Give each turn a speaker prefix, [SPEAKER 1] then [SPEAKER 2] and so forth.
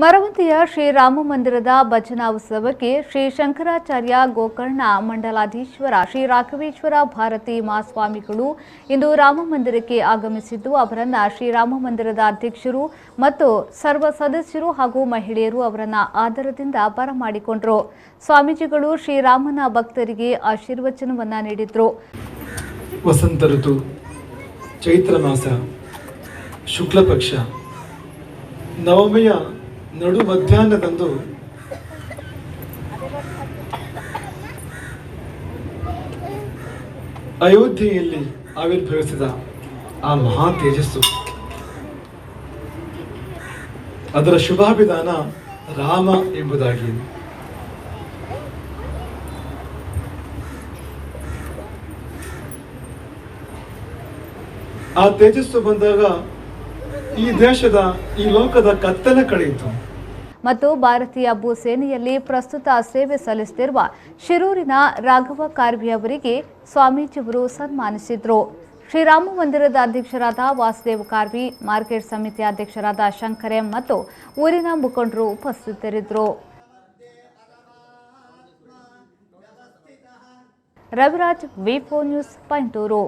[SPEAKER 1] ಮರವಂತಿಯ ಶ್ರೀರಾಮ ಮಂದಿರದ ಭಜನಾ ಉತ್ಸವಕ್ಕೆ ಶ್ರೀ ಶಂಕರಾಚಾರ್ಯ ಗೋಕರ್ಣ ಮಂಡಲಾಧೀಶ್ವರ ಶ್ರೀ ರಾಘವೇಶ್ವರ ಭಾರತಿ ಮಹಾಸ್ವಾಮಿಗಳು ಇಂದು ರಾಮ ಮಂದಿರಕ್ಕೆ ಆಗಮಿಸಿದ್ದು ಅವರನ್ನ ಶ್ರೀರಾಮ ಮಂದಿರದ ಅಧ್ಯಕ್ಷರು ಮತ್ತು ಸರ್ವ ಸದಸ್ಯರು ಹಾಗೂ ಮಹಿಳೆಯರು ಅವರನ್ನ ಆದರದಿಂದ ಬರಮಾಡಿಕೊಂಡರು. ಸ್ವಾಮೀಜಿಗಳು ಶ್ರೀರಾಮನ ಭಕ್ತರಿಗೆ ಆಶೀರ್ವಚನವನ್ನ ನೀಡಿದರು.
[SPEAKER 2] ವಸಂತ ಋತು, ಚೈತ್ರ ಮಾಸ, ಶುಕ್ಲ ಪಕ್ಷ, ನವಮಿಯ ನಡು ಮಧ್ಯಾಹ್ನದಂದು ಅಯೋಧ್ಯೆಯಲ್ಲಿ ಆವಿರ್ಭವಿಸಿದ ಆ ಮಹಾ ತೇಜಸ್ಸು, ಅದರ ಶುಭಾಭಿಧಾನ ರಾಮ ಎಂಬುದಾಗಿ. ಆ ತೇಜಸ್ಸು ಬಂದಾಗ ಈ ದೇಶದ, ಈ ಲೋಕದ ಕತ್ತಲೆ ಕಳೆಯಿತು.
[SPEAKER 1] ಮತ್ತು ಭಾರತೀಯ ಭೂಸೇನೆಯಲ್ಲಿ ಪ್ರಸ್ತುತ ಸೇವೆ ಸಲ್ಲಿಸುತ್ತಿರುವ ಶಿರೂರಿನ ರಾಘವ ಕಾರ್ವಿ ಅವರಿಗೆ ಸ್ವಾಮೀಜಿಯವರು ಸನ್ಮಾನಿಸಿದರು. ಶ್ರೀರಾಮ ಮಂದಿರದ ಅಧ್ಯಕ್ಷರಾದ ವಾಸುದೇವ ಕಾರ್ವಿ, ಮಾರ್ಕೆಟ್ ಸಮಿತಿ ಅಧ್ಯಕ್ಷರಾದ ಶಂಕರ್ ಎಂ ಮತ್ತು ಊರಿನ ಮುಖಂಡರು ಉಪಸ್ಥಿತರಿದ್ದರು. ರವಿರಾಜ್, ವಿ4 ನ್ಯೂಸ್, ಪೈಂಟೂರು.